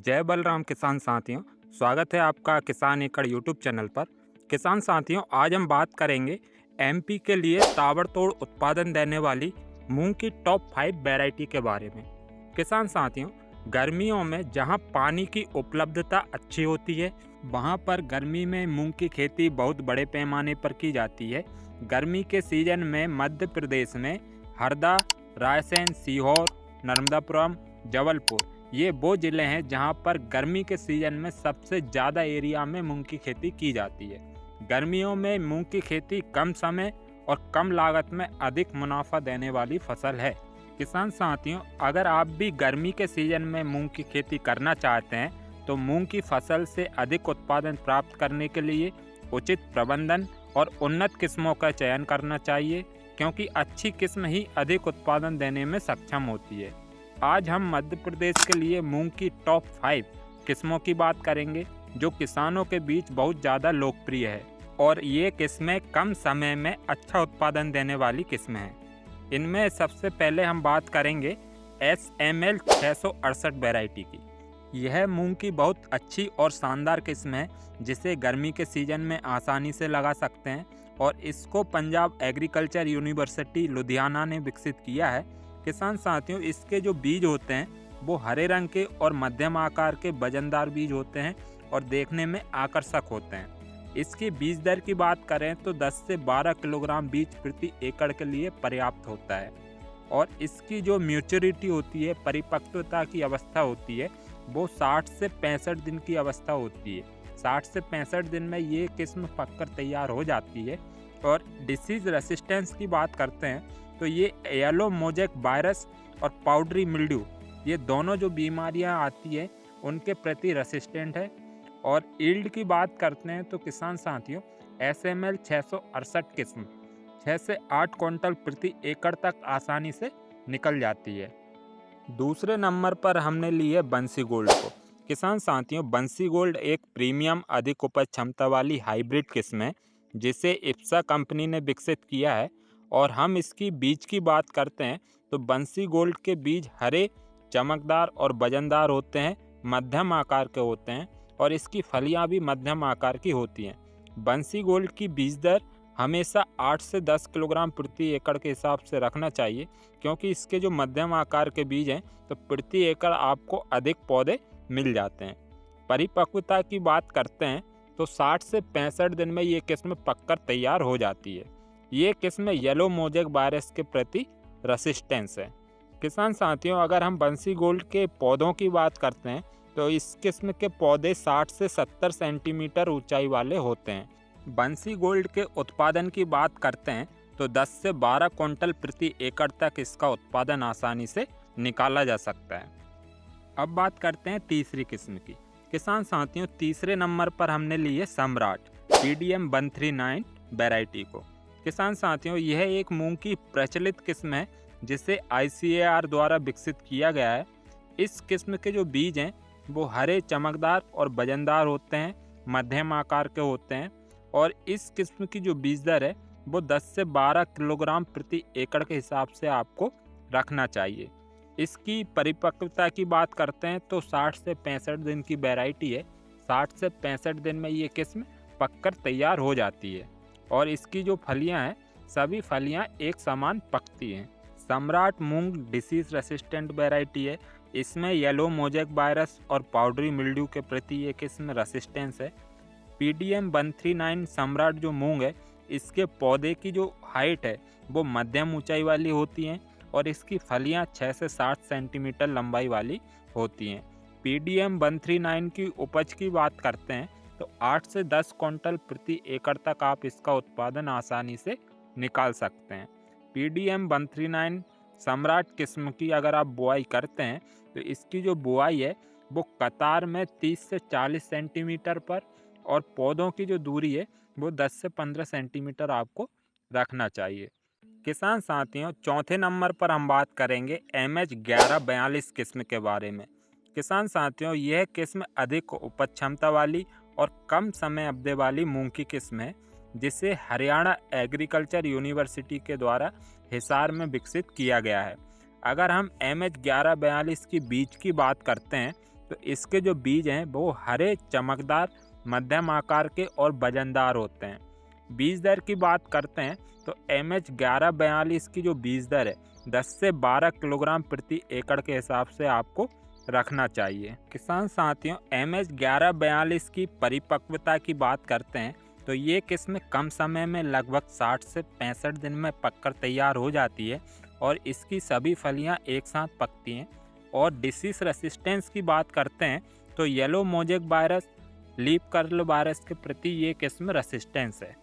जय बलराम किसान साथियों। स्वागत है आपका किसान एकड़ यूट्यूब चैनल पर। किसान साथियों, आज हम बात करेंगे एमपी के लिए ताबड़तोड़ उत्पादन देने वाली मूंग की टॉप 5 वैरायटी के बारे में। किसान साथियों, गर्मियों में जहां पानी की उपलब्धता अच्छी होती है वहां पर गर्मी में मूंग की खेती बहुत बड़े पैमाने पर की जाती है। गर्मी के सीजन में मध्य प्रदेश में हरदा, रायसेन, सीहोर, नर्मदापुरम, जबलपुर ये वो ज़िले हैं जहां पर गर्मी के सीज़न में सबसे ज़्यादा एरिया में मूंग की खेती की जाती है। गर्मियों में मूंग की खेती कम समय और कम लागत में अधिक मुनाफा देने वाली फसल है। किसान साथियों, अगर आप भी गर्मी के सीज़न में मूंग की खेती करना चाहते हैं तो मूंग की फसल से अधिक उत्पादन प्राप्त करने के लिए उचित प्रबंधन और उन्नत किस्मों का चयन करना चाहिए, क्योंकि अच्छी किस्म ही अधिक उत्पादन देने में सक्षम होती है। आज हम मध्य प्रदेश के लिए मूंग की टॉप 5 किस्मों की बात करेंगे जो किसानों के बीच बहुत ज़्यादा लोकप्रिय है और ये किस्में कम समय में अच्छा उत्पादन देने वाली किस्में हैं। इनमें सबसे पहले हम बात करेंगे SML 668 वैरायटी की। यह मूंग की बहुत अच्छी और शानदार किस्म है जिसे गर्मी के सीजन में आसानी से लगा सकते हैं और इसको पंजाब एग्रीकल्चर यूनिवर्सिटी लुधियाना ने विकसित किया है। किसान साथियों, इसके जो बीज होते हैं वो हरे रंग के और मध्यम आकार के वजनदार बीज होते हैं और देखने में आकर्षक होते हैं। इसकी बीज दर की बात करें तो 10 से 12 किलोग्राम बीज प्रति एकड़ के लिए पर्याप्त होता है और इसकी जो मैच्योरिटी होती है, परिपक्वता की अवस्था होती है, वो 60 से 65 दिन की अवस्था होती है। 60 से 65 दिन में ये किस्म पककर तैयार हो जाती है। और डिसीज रेसिस्टेंस की बात करते हैं तो ये येलो मोजेक वायरस और पाउडरी मिल्ड्यू, ये दोनों जो बीमारियां आती है उनके प्रति रेसिस्टेंट है। और ईल्ड की बात करते हैं तो किसान साथियों, SML 668 किस्म 6 से 8 क्विंटल प्रति एकड़ तक आसानी से निकल जाती है। दूसरे नंबर पर हमने लिए बंसी गोल्ड को। किसान साथियों, बंसी गोल्ड एक प्रीमियम अधिक उपज क्षमता वाली हाइब्रिड किस्म है जिसे इप्सा कंपनी ने विकसित किया है। और हम इसकी बीज की बात करते हैं तो बंसी गोल्ड के बीज हरे, चमकदार और वजनदार होते हैं, मध्यम आकार के होते हैं और इसकी फलियां भी मध्यम आकार की होती हैं। बंसी गोल्ड की बीज दर हमेशा 8 से 10 किलोग्राम प्रति एकड़ के हिसाब से रखना चाहिए, क्योंकि इसके जो मध्यम आकार के बीज हैं तो प्रति एकड़ आपको अधिक पौधे मिल जाते हैं। परिपक्वता की बात करते हैं तो 60 से 65 दिन में ये किस्म पककर तैयार हो जाती है। ये किस्म येलो मोजेक वायरस के प्रति रेसिस्टेंस है। किसान साथियों, अगर हम बंसी गोल्ड के पौधों की बात करते हैं तो इस किस्म के पौधे 60 से 70 सेंटीमीटर ऊंचाई वाले होते हैं। बंसी गोल्ड के उत्पादन की बात करते हैं तो 10 से 12 क्विंटल प्रति एकड़ तक इसका उत्पादन आसानी से निकाला जा सकता है। अब बात करते हैं तीसरी किस्म की। किसान साथियों, तीसरे नंबर पर हमने ली है सम्राट PDM 139 वैरायटी को। किसान साथियों, यह एक मूंग की प्रचलित किस्म है जिसे ICAR द्वारा विकसित किया गया है। इस किस्म के जो बीज हैं वो हरे, चमकदार और वजनदार होते हैं, मध्यम आकार के होते हैं और इस किस्म की जो बीज दर है वो 10 से 12 किलोग्राम प्रति एकड़ के हिसाब से आपको रखना चाहिए। इसकी परिपक्वता की बात करते हैं तो 60 से 65 दिन की वैरायटी है। 60 से 65 दिन में ये किस्म पककर तैयार हो जाती है और इसकी जो फलियां हैं सभी फलियां एक समान पकती हैं। सम्राट मूंग डिसीज रेसिस्टेंट वैरायटी है। इसमें येलो मोजेक वायरस और पाउडरी मिल्ड्यू के प्रति ये किस्म रेसिस्टेंस है। PDM 139 सम्राट जो मूंग है, इसके पौधे की जो हाइट है वो मध्यम ऊंचाई वाली होती हैं और इसकी फलियां 6 से 7 सेंटीमीटर लंबाई वाली होती हैं। PDM 139 की उपज की बात करते हैं तो 8 से 10 क्विंटल प्रति एकड़ तक आप इसका उत्पादन आसानी से निकाल सकते हैं। PDM 139 सम्राट किस्म की अगर आप बुआई करते हैं तो इसकी जो बुआई है वो कतार में 30 से 40 सेंटीमीटर पर और पौधों की जो दूरी है वो 10 से 15 सेंटीमीटर आपको रखना चाहिए। किसान साथियों, चौथे नंबर पर हम बात करेंगे MH 1142 किस्म के बारे में। किसान साथियों, यह किस्म अधिक उपज क्षमता वाली और कम समय अवधि वाली मूंग की किस्म है जिसे हरियाणा एग्रीकल्चर यूनिवर्सिटी के द्वारा हिसार में विकसित किया गया है। अगर हम MH 1142 की बीज की बात करते हैं तो इसके जो बीज हैं वो हरे, चमकदार, मध्यम आकार के और वजनदार होते हैं। बीज दर की बात करते हैं तो MH1142 की जो बीज दर है 10 से 12 किलोग्राम प्रति एकड़ के हिसाब से आपको रखना चाहिए। किसान साथियों, MH1142 की परिपक्वता की बात करते हैं तो ये किस्म कम समय में लगभग 60 से 65 दिन में पककर तैयार हो जाती है और इसकी सभी फलियां एक साथ पकती हैं। और डिसीज रेसिस्टेंस की बात करते हैं तो yellow mosaic virus, leaf curl virus के प्रति ये किस्म रेसिस्टेंस है।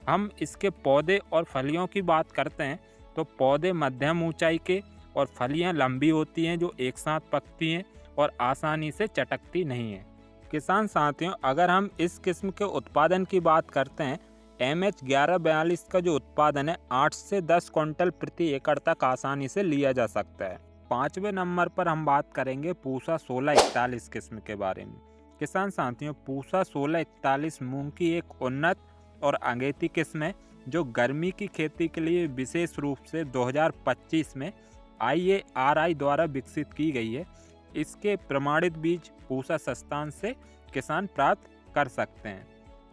हम इसके पौधे और फलियों की बात करते हैं तो पौधे मध्यम ऊंचाई के और फलियां लंबी होती हैं जो एक साथ पकती हैं और आसानी से चटकती नहीं हैं। किसान साथियों, अगर हम इस किस्म के उत्पादन की बात करते हैं, MH1142 का जो उत्पादन है 8 से 10 क्विंटल प्रति एकड़ तक आसानी से लिया जा सकता है। 5वें नंबर पर हम बात करेंगे पूसा 1641 किस्म के बारे में। किसान साथियों, पूसा 1641 मूंग की एक उन्नत और अगेती किस्म है जो गर्मी की खेती के लिए विशेष रूप से 2025 में IARI द्वारा विकसित की गई है। इसके प्रमाणित बीज पूसा संस्थान से किसान प्राप्त कर सकते हैं।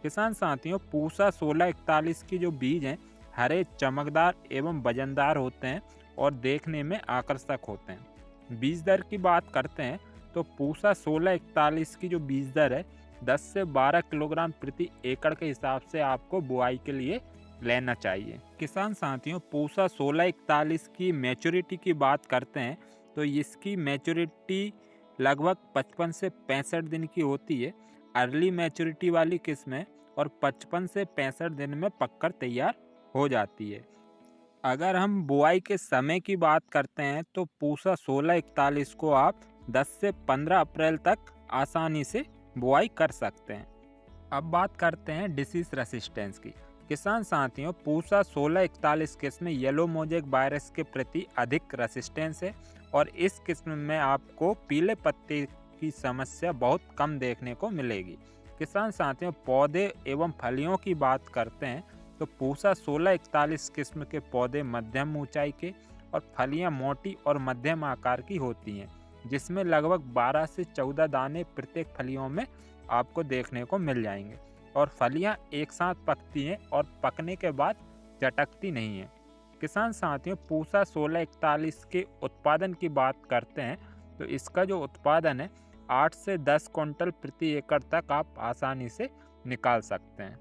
किसान साथियों, पूसा 1641 की जो बीज हैं हरे, चमकदार एवं वजनदार होते हैं और देखने में आकर्षक होते हैं। बीज दर की बात करते हैं तो पूसा 1641 की जो बीज दर है 10 से 12 किलोग्राम प्रति एकड़ के हिसाब से आपको बुआई के लिए लेना चाहिए। किसान साथियों, पूसा 1641 की मैच्योरिटी की बात करते हैं तो इसकी मैच्योरिटी लगभग 55 से 65 दिन की होती है। अर्ली मैच्योरिटी वाली किस्म है और 55 से 65 दिन में पककर तैयार हो जाती है। अगर हम बुआई के समय की बात करते हैं तो पूसा 1641 को आप 10 से 15 अप्रैल तक आसानी से बुआई कर सकते हैं। अब बात करते हैं डिसीज रेसिस्टेंस की। किसान साथियों, पूसा 1641 किस्म येलो मोजेक वायरस के प्रति अधिक रेसिस्टेंस है और इस किस्म में आपको पीले पत्ते की समस्या बहुत कम देखने को मिलेगी। किसान साथियों, पौधे एवं फलियों की बात करते हैं तो पूसा 1641 किस्म के पौधे मध्यम ऊंचाई के और फलियां मोटी और मध्यम आकार की होती हैं, जिसमें लगभग 12 से 14 दाने प्रत्येक फलियों में आपको देखने को मिल जाएंगे और फलियां एक साथ पकती हैं और पकने के बाद चटकती नहीं हैं। किसान साथियों, पूसा 1641 के उत्पादन की बात करते हैं तो इसका जो उत्पादन है 8 से 10 क्विंटल प्रति एकड़ तक आप आसानी से निकाल सकते हैं।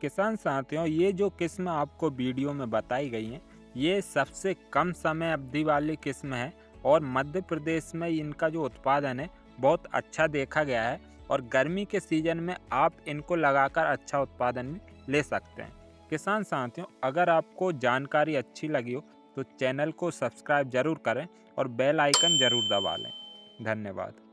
किसान साथियों, ये जो किस्म आपको वीडियो में बताई गई हैं ये सबसे कम समय अवधि वाली किस्म है और मध्य प्रदेश में इनका जो उत्पादन है बहुत अच्छा देखा गया है और गर्मी के सीजन में आप इनको लगाकर अच्छा उत्पादन ले सकते हैं। किसान साथियों, अगर आपको जानकारी अच्छी लगी हो तो चैनल को सब्सक्राइब जरूर करें और बेल आइकन जरूर दबा लें। धन्यवाद।